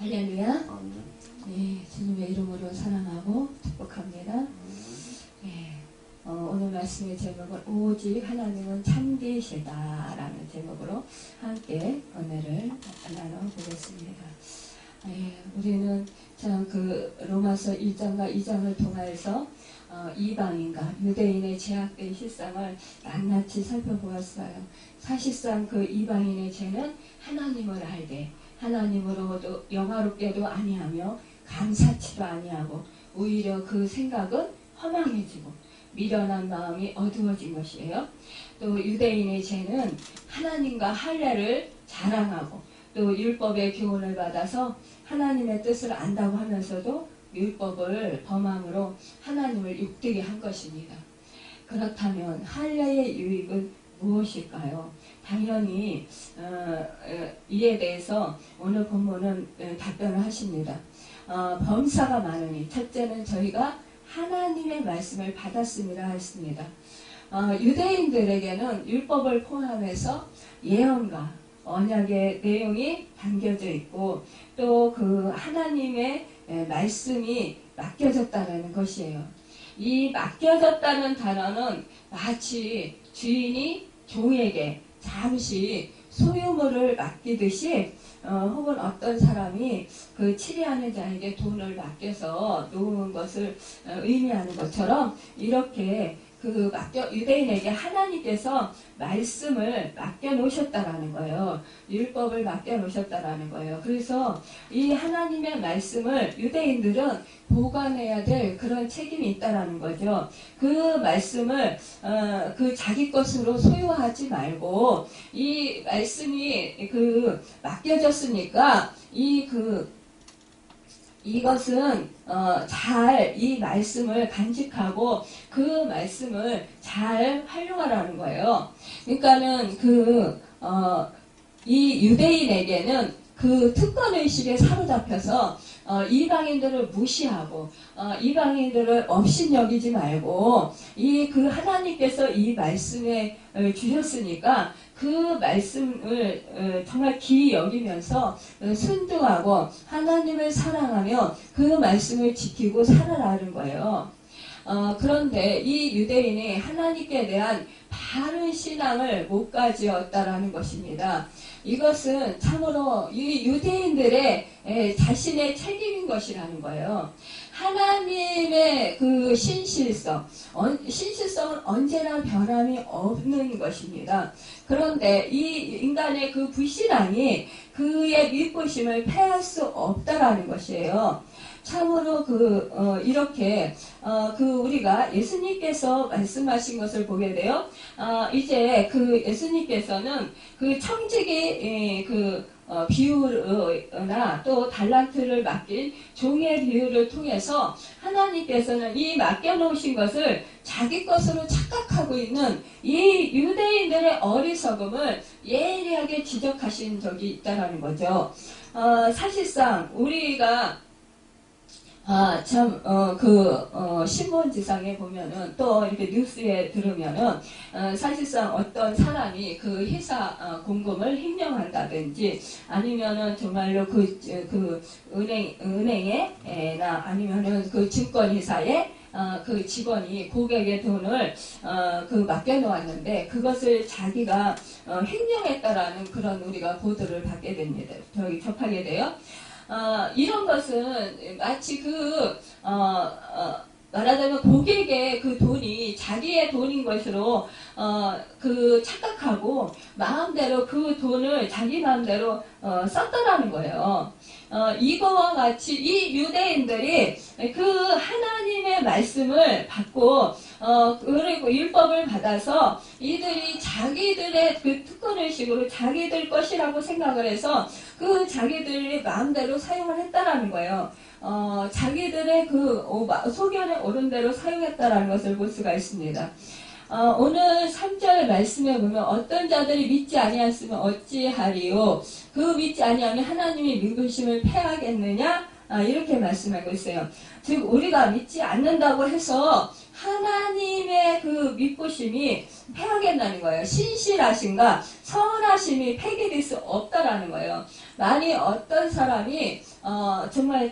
할렐루야. 네, 주님의 이름으로 사랑하고 축복합니다. 네, 오늘 말씀의 제목은 오직 하나님은 참되시다라는 제목으로 함께 은혜를 나눠보겠습니다. 네, 우리는 참 그 로마서 1장과 2장을 통해서 이방인과 유대인의 제약된 실상을 낱낱이 살펴보았어요. 사실상 그 이방인의 죄는 하나님을 알되 하나님으로도 영화롭게도 아니하며 감사치도 아니하고 오히려 그 생각은 허망해지고 미련한 마음이 어두워진 것이에요. 또 유대인의 죄는 하나님과 할례를 자랑하고 또 율법의 교훈을 받아서 하나님의 뜻을 안다고 하면서도 율법을 범함으로 하나님을 욕되게 한 것입니다. 그렇다면 할례의 유익은 무엇일까요? 당연히 이에 대해서 오늘 본문은 답변을 하십니다. 범사가 많으니 첫째는 저희가 하나님의 말씀을 받았음이라 했습니다. 유대인들에게는 율법을 포함해서 예언과 언약의 내용이 담겨져 있고 또 그 하나님의 말씀이 맡겨졌다는 것이에요. 이 맡겨졌다는 단어는 마치 주인이 종에게 잠시 소유물을 맡기듯이 혹은 어떤 사람이 그 치리하는 자에게 돈을 맡겨서 놓은 것을 의미하는 것처럼 이렇게 그 유대인에게 하나님께서 말씀을 맡겨놓으셨다라는 거예요. 율법을 맡겨놓으셨다라는 거예요. 그래서 이 하나님의 말씀을 유대인들은 보관해야 될 그런 책임이 있다라는 거죠. 그 말씀을 그 자기 것으로 소유하지 말고 이 말씀이 그 맡겨졌으니까 이것은 잘 이 말씀을 간직하고 그 말씀을 잘 활용하라는 거예요. 그러니까는 이 유대인에게는 그 특권의식에 사로잡혀서 이방인들을 무시하고 이방인들을 업신여기지 말고 그 하나님께서 이 말씀에 주셨으니까 그 말씀을 정말 귀히 여기면서 순종하고 하나님을 사랑하며 그 말씀을 지키고 살아라는 거예요. 그런데 이 유대인이 하나님께 대한 바른 신앙을 못 가지었다라는 것입니다. 이것은 참으로 이 유대인들의 자신의 책임인 것이라는 거예요. 하나님의 그 신실성은 언제나 변함이 없는 것입니다. 그런데 이 인간의 그 불신앙이 그의 믿부심을 패할 수 없다라는 것이에요. 참으로 이렇게 우리가 예수님께서 말씀하신 것을 보게 돼요. 이제 그 예수님께서는 그 청지기 비유나 또 달란트를 맡긴 종의 비유를 통해서 하나님께서는 이 맡겨놓으신 것을 자기 것으로 착각하고 있는 이 유대인들의 어리석음을 예리하게 지적하신 적이 있다는 거죠. 사실상 우리가 신문지상에 보면은 또 이렇게 뉴스에 들으면은 사실상 어떤 사람이 그 회사 공금을 횡령한다든지 아니면은 정말로 은행에나 아니면은 그 증권회사에 그 직원이 고객의 돈을 맡겨놓았는데 그것을 자기가 횡령했다라는 그런 우리가 보도를 받게 됩니다. 접하게 돼요. 이런 것은 마치 말하자면 고객의 그 돈이 자기의 돈인 것으로 착각하고 마음대로 그 돈을 자기 마음대로 썼다라는 거예요. 이거와 같이 이 유대인들이 그 하나님의 말씀을 받고 그리고 율법을 받아서 이들이 자기들의 그 특권의식으로 자기들 것이라고 생각을 해서 그 자기들이 마음대로 사용을 했다라는 거예요. 자기들의 소견에 오른 대로 사용했다라는 것을 볼 수가 있습니다. 오늘 3절 말씀에 보면 어떤 자들이 믿지 아니하였으면 어찌하리요? 그 믿지 아니하면 하나님의 믿으심을 패하겠느냐? 이렇게 말씀하고 있어요. 즉 우리가 믿지 않는다고 해서 하나님의 그 믿고심이 패하겠다는 거예요. 신실하심과 선하심이 폐기될 수 없다라는 거예요. 만일 어떤 사람이 정말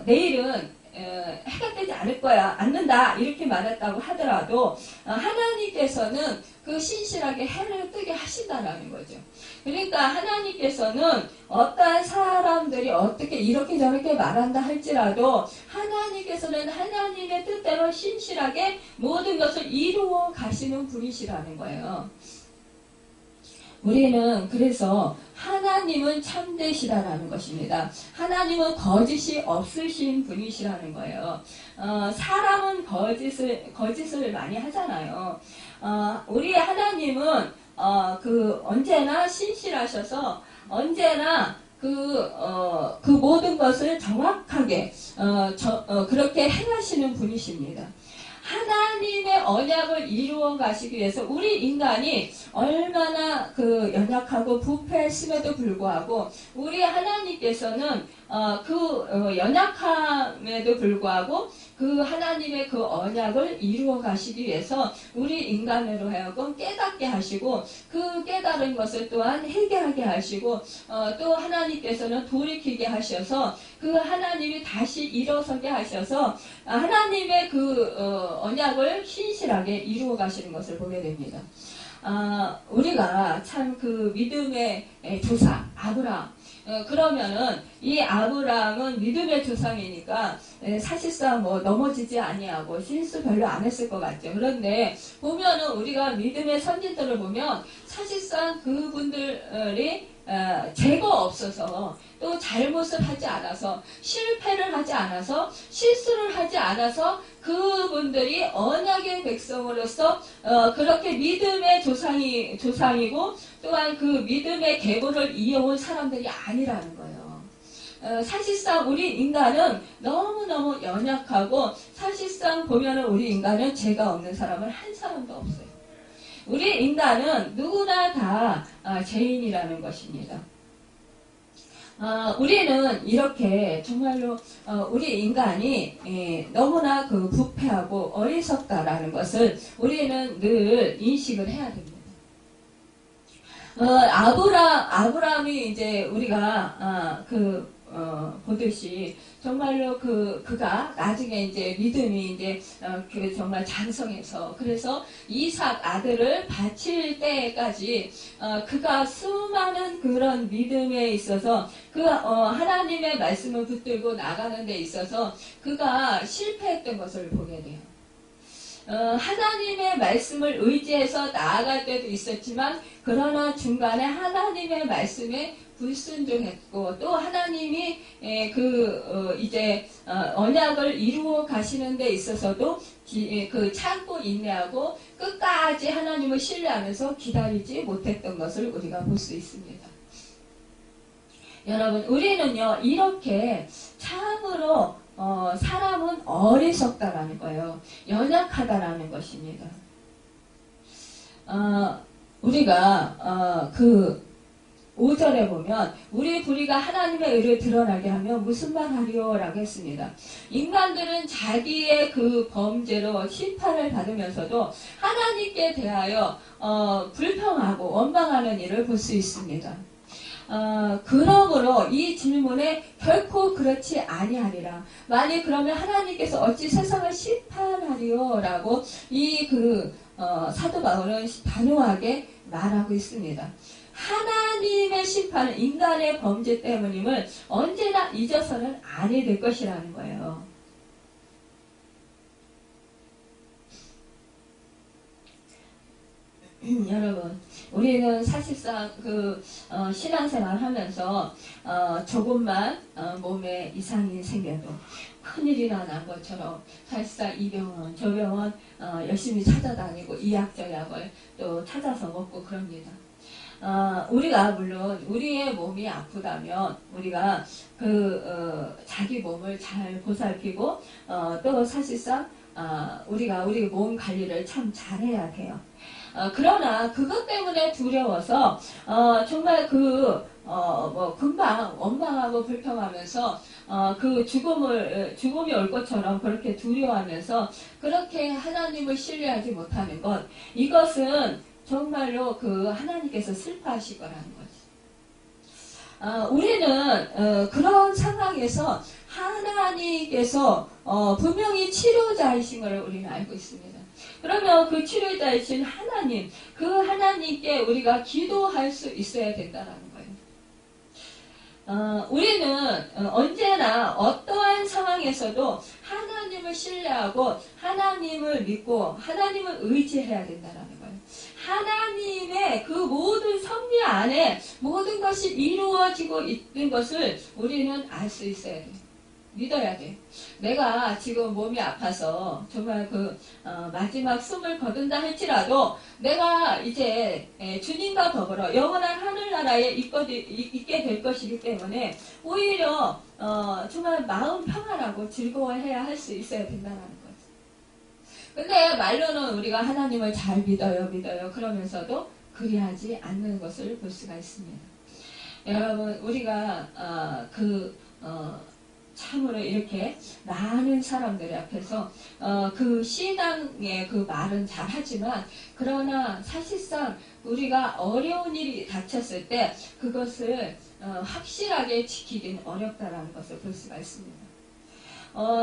내일은 해가 뜨지 않을 거야, 않는다 이렇게 말했다고 하더라도 하나님께서는 그 신실하게 해를 뜨게 하신다라는 거죠. 그러니까 하나님께서는 어떠한 사람들이 어떻게 이렇게 저렇게 말한다 할지라도 하나님께서는 하나님의 뜻대로 신실하게 모든 것을 이루어 가시는 분이시라는 거예요. 우리는 그래서 하나님은 참되시다라는 것입니다. 하나님은 거짓이 없으신 분이시라는 거예요. 사람은 거짓을 많이 하잖아요. 우리 하나님은 언제나 신실하셔서 언제나 그 모든 것을 정확하게 그렇게 행하시는 분이십니다. 하나님의 언약을 이루어 가시기 위해서 우리 인간이 얼마나 연약하고 부패했음에도 불구하고 우리 하나님께서는 연약함에도 불구하고 그 하나님의 그 언약을 이루어 가시기 위해서 우리 인간으로 하여금 깨닫게 하시고 그 깨달은 것을 또한 해결하게 하시고 또 하나님께서는 돌이키게 하셔서 그 하나님이 다시 일어서게 하셔서 하나님의 언약을 신실하게 이루어 가시는 것을 보게 됩니다. 우리가 참 믿음의 조상 아브라함 그러면은 이 아브라함은 믿음의 조상이니까 사실상 넘어지지 아니하고 실수 별로 안 했을 것 같죠. 그런데 보면은 우리가 믿음의 선진들을 보면 사실상 그분들이 죄가 없어서 또 잘못을 하지 않아서 실패를 하지 않아서 실수를 하지 않아서 그분들이 언약의 백성으로서 그렇게 믿음의 조상이고 또한 그 믿음의 계보를 이어온 사람들이 아니라는 거예요. 사실상 우리 인간은 너무너무 연약하고 사실상 보면은 우리 인간은 죄가 없는 사람은 한 사람도 없어요. 우리 인간은 누구나 다 죄인이라는 것입니다. 우리는 이렇게 정말로 우리 인간이 너무나 부패하고 어리석다라는 것을 우리는 늘 인식을 해야 됩니다. 아브라함이 이제 우리가 보듯이 정말로 그가 나중에 이제 믿음이 이제 정말 장성해서 그래서 이삭 아들을 바칠 때까지 그가 수많은 그런 믿음에 있어서 하나님의 말씀을 붙들고 나가는 데 있어서 그가 실패했던 것을 보게 돼요. 하나님의 말씀을 의지해서 나아갈 때도 있었지만 그러나 중간에 하나님의 말씀에 불순종했고 또 하나님이 언약을 이루어 가시는 데 있어서도 참고 인내하고 끝까지 하나님을 신뢰하면서 기다리지 못했던 것을 우리가 볼 수 있습니다. 여러분 우리는요 이렇게 참으로 사람은 어리석다라는 거예요. 연약하다라는 것입니다. 우리가 5절에 보면 우리 불의가 하나님의 의를 드러나게 하면 무슨 말 하리오? 라고 했습니다. 인간들은 자기의 범죄로 심판을 받으면서도 하나님께 대하여 불평하고 원망하는 일을 볼 수 있습니다. 그러므로 이 질문에 결코 그렇지 아니하리라. 만일 그러면 하나님께서 어찌 세상을 심판하리요? 라고 사도 바울은 단호하게 말하고 있습니다. 하나님의 심판은 인간의 범죄 때문임을 언제나 잊어서는 아니 될 것이라는 거예요. 여러분, 우리는 사실상 신앙생활 하면서 조금만 몸에 이상이 생겨도 큰일이나 난 것처럼 사실상 이 병원, 저 병원 열심히 찾아다니고 이 약, 저 약을 또 찾아서 먹고 그럽니다. 우리가 물론 우리의 몸이 아프다면 우리가 자기 몸을 잘 보살피고 또 사실상 우리가 우리 몸 관리를 참 잘해야 돼요. 그러나 그것 때문에 두려워서 정말 금방 원망하고 불평하면서 그 죽음이 올 것처럼 그렇게 두려워하면서 그렇게 하나님을 신뢰하지 못하는 것, 이것은 정말로 그 하나님께서 슬퍼하실 거라는 거지. 우리는 그런 상황에서 하나님께서 분명히 치료자이신 것을 우리는 알고 있습니다. 그러면 그 치료자이신 하나님, 그 하나님께 우리가 기도할 수 있어야 된다는 거예요. 우리는 언제나 어떠한 상황에서도 하나님을 신뢰하고 하나님을 믿고 하나님을 의지해야 된다는 거예요. 하나님의 그 모든 섭리 안에 모든 것이 이루어지고 있는 것을 우리는 알 수 있어야 돼요. 믿어야 돼. 내가 지금 몸이 아파서 정말 마지막 숨을 거둔다 할지라도 내가 이제 주님과 더불어 영원한 하늘나라에 있게 될 것이기 때문에 오히려 정말 마음 평안하고 즐거워해야 할 수 있어야 된다는 거지. 근데 말로는 우리가 하나님을 잘 믿어요 그러면서도 그리하지 않는 것을 볼 수가 있습니다. 여러분, 우리가 참으로 이렇게 많은 사람들 앞에서 그 신앙의 그 말은 잘하지만, 그러나 사실상 우리가 어려운 일이 닥쳤을 때 그것을 확실하게 지키긴 어렵다라는 것을 볼 수가 있습니다.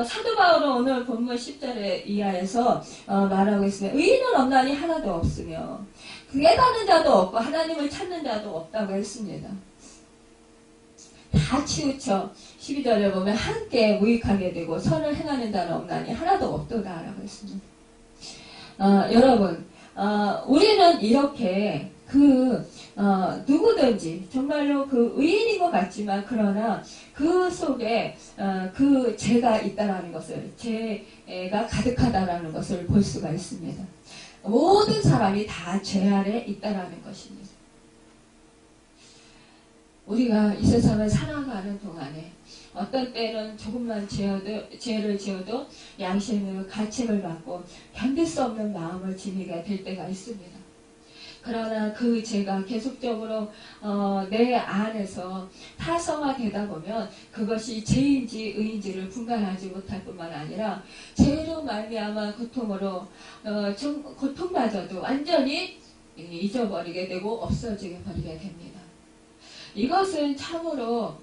사도 바울은 오늘 본문 10절 이하에서 말하고 있습니다. 의인은 없나니 하나도 없으며 깨닫는 자도 없고 하나님을 찾는 자도 없다고 했습니다. 다 치우쳐 12절에 보면 함께 무익하게 되고 선을 행하는 자는 없나니 하나도 없도다 라고 했습니다. 여러분, 우리는 이렇게 누구든지 정말로 그 의인인 것 같지만, 그러나 그 속에 죄가 있다라는 것을, 죄가 가득하다라는 것을 볼 수가 있습니다. 모든 사람이 다 죄 아래 있다라는 것입니다. 우리가 이 세상을 살아가는 동안에 어떤 때는 조금만 죄를 지어도 양심으로 가책을 받고 견딜 수 없는 마음을 지니게 될 때가 있습니다. 그러나 그 죄가 계속적으로 내 안에서 타성화되다 보면 그것이 죄인지 의인지를 분간하지 못할 뿐만 아니라 죄로 말미암아 고통마저도 완전히 잊어버리게 되고 없어지게 버리게 됩니다. 이것은 참으로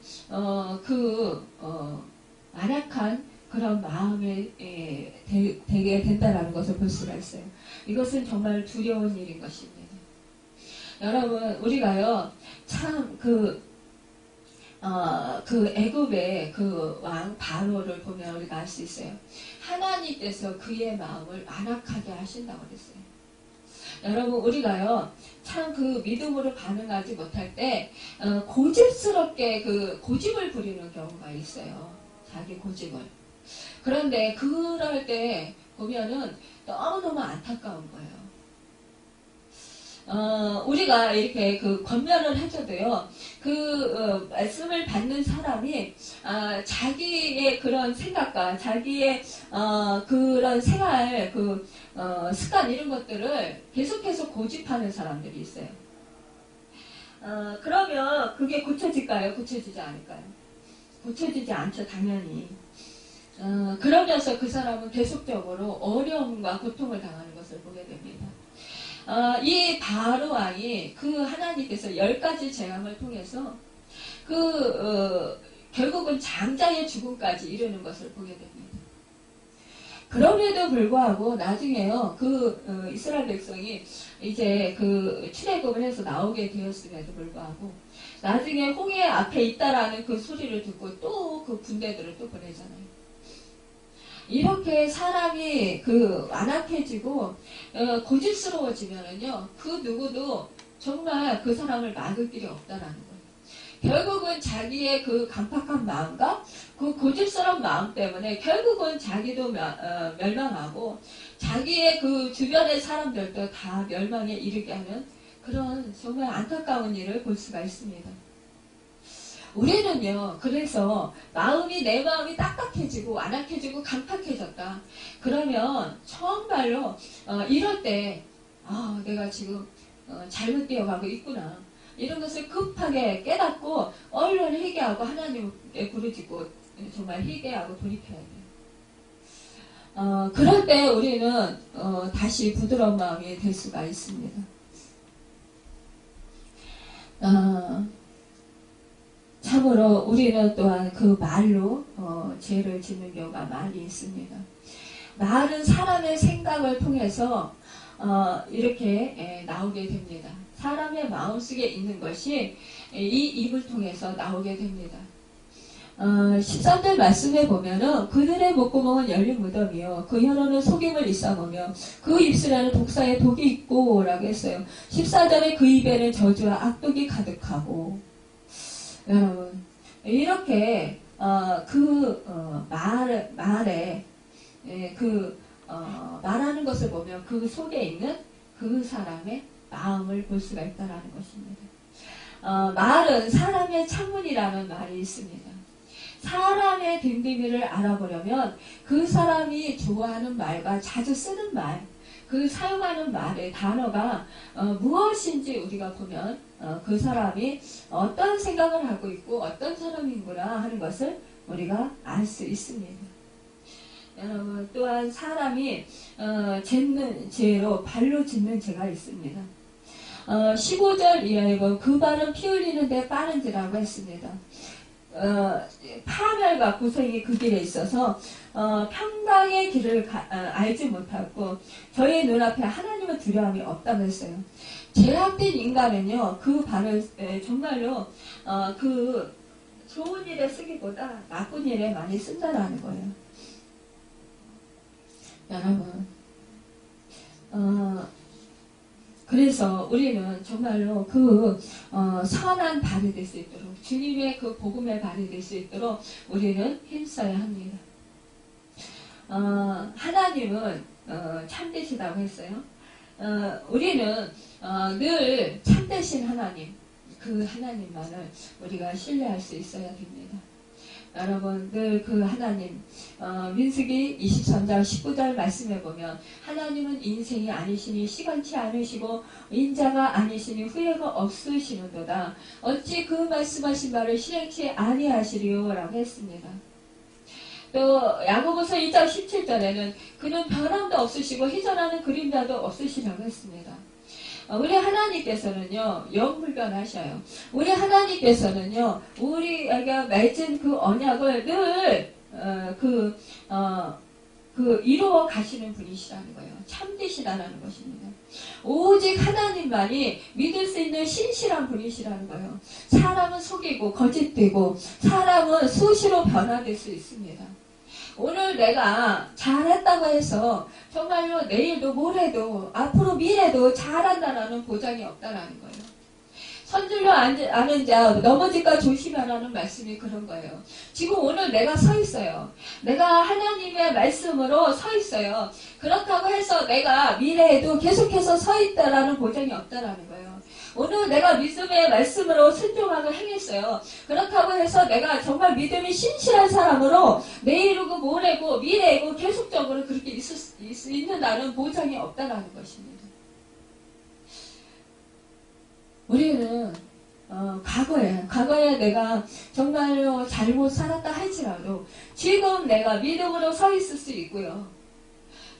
안악한 그런 마음에 되게 된다라는 것을 볼 수가 있어요. 이것은 정말 두려운 일인 것입니다. 여러분, 우리가요 참 애굽의 그 왕 바로를 보면 우리가 알 수 있어요. 하나님께서 그의 마음을 안악하게 하신다고 그랬어요. 여러분, 우리가요 참 믿음으로 반응하지 못할 때 고집스럽게 고집을 부리는 경우가 있어요. 자기 고집을. 그런데 그럴 때 보면은 너무너무 안타까운 거예요. 우리가 이렇게 권면을 해줘도요, 말씀을 받는 사람이, 자기의 그런 생각과 자기의, 그런 생활, 습관 이런 것들을 계속해서 고집하는 사람들이 있어요. 그러면 그게 고쳐질까요? 고쳐지지 않을까요? 고쳐지지 않죠, 당연히. 그러면서 그 사람은 계속적으로 어려움과 고통을 당하는 것을 보게 됩니다. 이 바로 왕이 하나님께서 10가지 재앙을 통해서 결국은 장자의 죽음까지 이르는 것을 보게 됩니다. 그럼에도 불구하고 나중에요, 이스라엘 백성이 이제 출애굽을 해서 나오게 되었음에도 불구하고 나중에 홍해 앞에 있다라는 그 소리를 듣고 또 그 군대들을 또 보내잖아요. 이렇게 사람이 완악해지고 고집스러워지면은요, 그 누구도 정말 그 사람을 막을 길이 없다라는 거예요. 결국은 자기의 간팍한 마음과 고집스러운 마음 때문에 결국은 자기도 멸망하고 자기의 주변의 사람들도 다 멸망에 이르게 하는 그런 정말 안타까운 일을 볼 수가 있습니다. 우리는요, 그래서 내 마음이 딱딱해지고 안악해지고 강팍해졌다. 그러면 정말로 이럴 때 아, 내가 지금 잘못 되어가고 있구나. 이런 것을 급하게 깨닫고 얼른 회개하고 하나님께 부르짖고 정말 회개하고 돌이켜야 돼요. 그럴 때 우리는 다시 부드러운 마음이 될 수가 있습니다. 참으로 우리는 또한 그 말로 죄를 짓는 경우가 많이 있습니다. 말은 사람의 생각을 통해서 이렇게 나오게 됩니다. 사람의 마음속에 있는 것이 이 입을 통해서 나오게 됩니다. 13절 말씀에 보면은 그들의 목구멍은 열린 무덤이요 그 혀로는 속임을 일삼으며 그 입술에는 독사의 독이 있고 라고 했어요. 14절에 그 입에는 저주와 악독이 가득하고. 여러분 이렇게 말에 말하는 것을 보면 그 속에 있는 그 사람의 마음을 볼 수가 있다는 것입니다. 말은 사람의 창문이라는 말이 있습니다. 사람의 됨됨이를 알아보려면 그 사람이 좋아하는 말과 자주 쓰는 말, 그 사용하는 말의 단어가 무엇인지 우리가 보면 그 사람이 어떤 생각을 하고 있고 어떤 사람인구나 하는 것을 우리가 알 수 있습니다. 여러분 또한 사람이 짓는 죄로 발로 짓는 죄가 있습니다. 15절 이하에 보면 그 발은 피 흘리는데 빠른지라고 했습니다. 파멸과 고생이 그 길에 있어서 평강의 길을 알지 못하고 저희 눈앞에 하나님의 두려움이 없다고 했어요. 죄악된 인간은요 그 발을 정말로 그 좋은 일에 쓰기보다 나쁜 일에 많이 쓴다라는 거예요. 여러분 그래서 우리는 정말로 그 선한 발이 될 수 있도록 주님의 그 복음의 발이 될 수 있도록 우리는 힘써야 합니다. 하나님은 참되시다고 했어요. 우리는 늘 참되신 하나님, 그 하나님만을 우리가 신뢰할 수 있어야 됩니다. 여러분 늘 그 하나님 민수기 23장 19절 말씀해 보면 하나님은 인생이 아니시니 시간치 않으시고 인자가 아니시니 후회가 없으시는도다. 어찌 그 말씀하신 바를 실행치 아니하시리요 라고 했습니다. 또 야고보서 1장 17절에는 그는 변함도 없으시고 희전하는 그림자도 없으시라고 했습니다. 우리 하나님께서는요 영불변하셔요. 우리 하나님께서는요 우리가 맺은 그 언약을 늘 이루어 가시는 분이시라는 거예요. 참되시다라는 것입니다. 오직 하나님만이 믿을 수 있는 신실한 분이시라는 거예요. 사람은 속이고 거짓되고 사람은 수시로 변화될 수 있습니다. 오늘 내가 잘했다고 해서 정말로 내일도 모레도 앞으로 미래도 잘한다라는 보장이 없다라는 거예요. 선줄로 아는 자 넘어질까 조심하라는 말씀이 그런 거예요. 지금 오늘 내가 서 있어요. 내가 하나님의 말씀으로 서 있어요. 그렇다고 해서 내가 미래에도 계속해서 서 있다라는 보장이 없다라는 거예요. 오늘 내가 믿음의 말씀으로 순종하고 행했어요. 그렇다고 해서 내가 정말 믿음이 신실한 사람으로 내일이고 모레고 미래이고 계속적으로 그렇게 있는다는 보장이 없다라는 것입니다. 우리는 과거에 내가 정말로 잘못 살았다 할지라도 지금 내가 믿음으로 서 있을 수 있고요.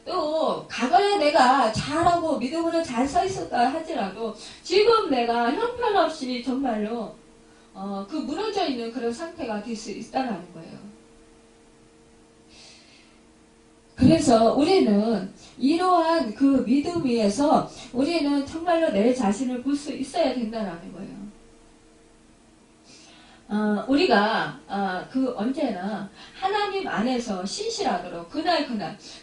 또 과거에 내가 잘하고 믿음으로 잘 서 있었다 하지라도 지금 내가 형편없이 정말로 그 무너져 있는 그런 상태가 될 수 있다는 거예요. 그래서 우리는 이러한 그 믿음 위에서 우리는 정말로 내 자신을 볼 수 있어야 된다는 거예요. 우리가 언제나 하나님 안에서 신실하도록 그날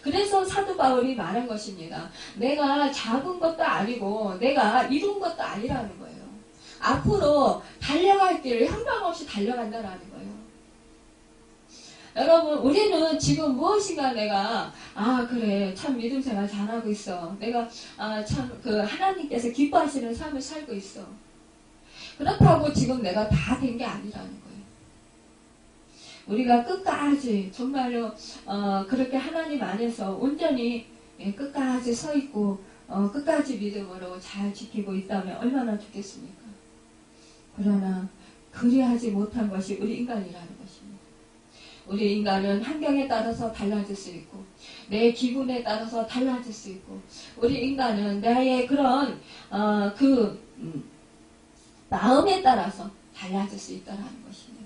그래서 사도 바울이 말한 것입니다. 내가 잡은 것도 아니고 내가 이룬 것도 아니라는 거예요. 앞으로 달려갈 길을 형방 없이 달려간다라는 거예요. 여러분 우리는 지금 무엇인가 내가 그래 참 믿음 생활 잘하고 있어. 내가 참 그 하나님께서 기뻐하시는 삶을 살고 있어. 그렇다고 지금 내가 다 된 게 아니라는 거예요. 우리가 끝까지 정말로 그렇게 하나님 안에서 온전히 끝까지 서 있고 끝까지 믿음으로 잘 지키고 있다면 얼마나 좋겠습니까? 그러나 그리하지 못한 것이 우리 인간이라는 것입니다. 우리 인간은 환경에 따라서 달라질 수 있고 내 기분에 따라서 달라질 수 있고 우리 인간은 나의 그런 마음에 따라서 달라질 수 있다는 것입니다.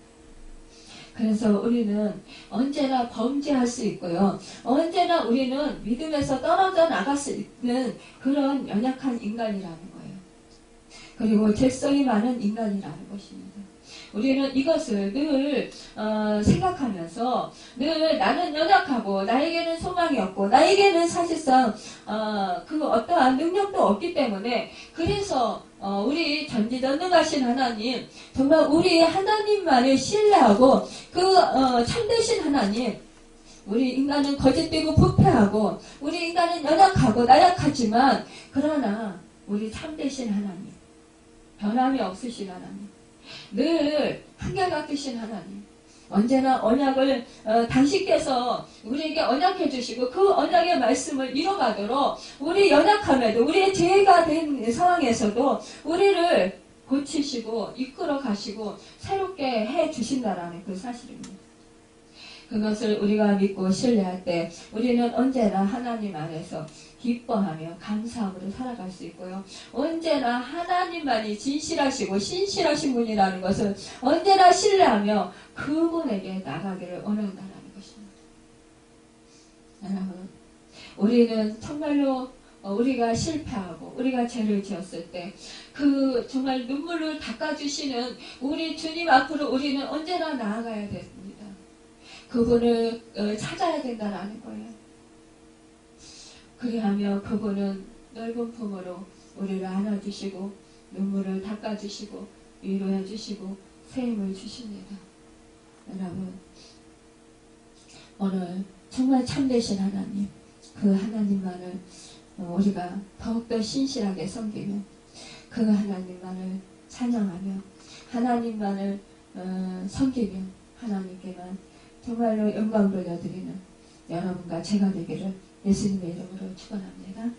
그래서 우리는 언제나 범죄할 수 있고요. 언제나 우리는 믿음에서 떨어져 나갈 수 있는 그런 연약한 인간이라는 거예요. 그리고 죄성이 많은 인간이라는 것입니다. 우리는 이것을 늘 생각하면서 늘 나는 연약하고 나에게는 소망이 없고 나에게는 사실상 그 어떠한 능력도 없기 때문에 그래서 우리 전지전능하신 하나님 정말 우리 하나님만을 신뢰하고 그 참되신 하나님 우리 인간은 거짓되고 부패하고 우리 인간은 연약하고 나약하지만 그러나 우리 참되신 하나님 변함이 없으신 하나님 늘 한결같으신 하나님 언제나 언약을 당신께서 우리에게 언약해 주시고 그 언약의 말씀을 이뤄가도록 우리 연약함에도 우리의 죄가 된 상황에서도 우리를 고치시고 이끌어 가시고 새롭게 해 주신다라는 그 사실입니다. 그것을 우리가 믿고 신뢰할 때 우리는 언제나 하나님 안에서 기뻐하며 감사함으로 살아갈 수 있고요. 언제나 하나님만이 진실하시고 신실하신 분이라는 것을 언제나 신뢰하며 그분에게 나가기를 원한다는 것입니다. 여러분, 우리는 정말로 우리가 실패하고 우리가 죄를 지었을 때 그 정말 눈물을 닦아주시는 우리 주님 앞으로 우리는 언제나 나아가야 됩니다. 그분을 찾아야 된다는 거예요. 그리하며 그분은 넓은 품으로 우리를 안아주시고 눈물을 닦아주시고 위로해주시고 새 힘을 주십니다. 여러분 오늘 정말 참되신 하나님 그 하나님만을 우리가 더욱더 신실하게 섬기며 그 하나님만을 찬양하며 하나님만을 섬기며 하나님께만 정말로 영광 돌려드리는 여러분과 제가 되기를 예수님의 이름으로 축원합니다.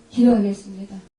기도하겠습니다.